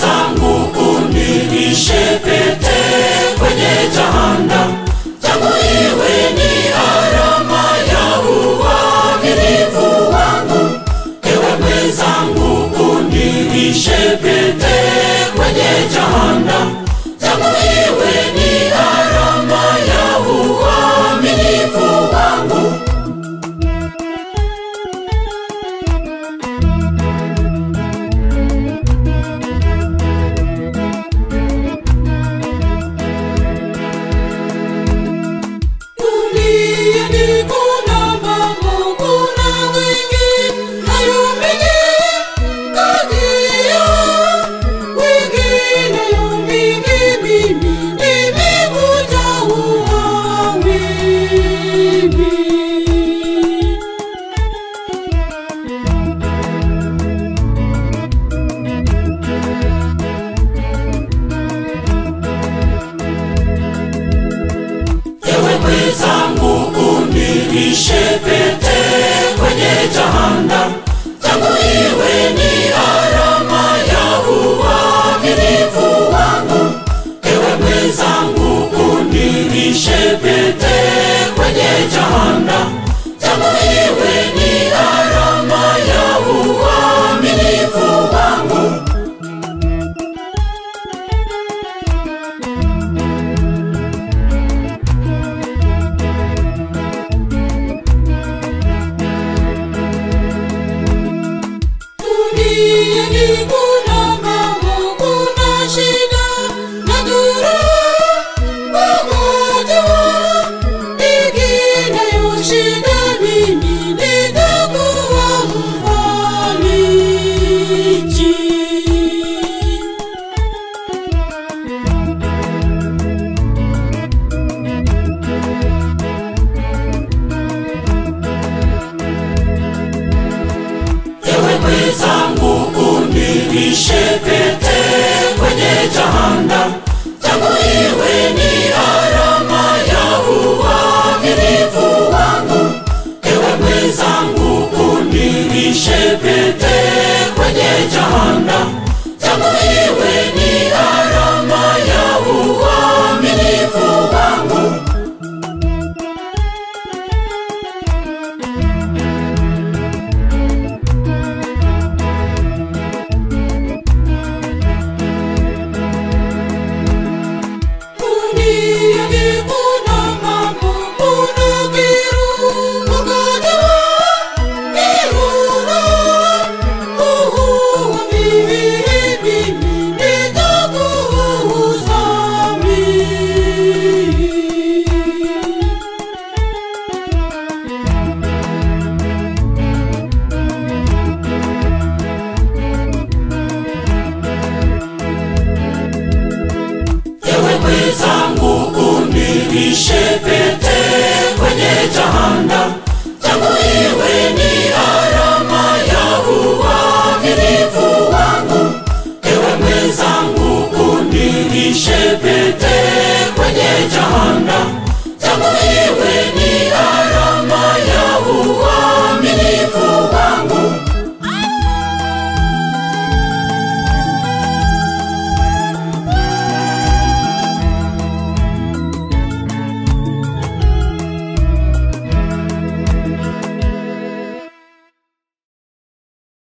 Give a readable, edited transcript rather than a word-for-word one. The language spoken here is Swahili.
Zangu univishe pete kwenye jahannam, tangu iwe ni alama ya uaminifu wangu. Ewe mwenzangu univishe pete kwenye jahannam, tangu iwe ni alama ya uaminifu wangu. Zangu univishe pete kwenye jahannam, tangu iwe ni alama ya uaminifu wangu. Ewe mwenzangu univishe pete kwenye jahannam, tangu iwe ni alama ya uaminifu wangu. Ni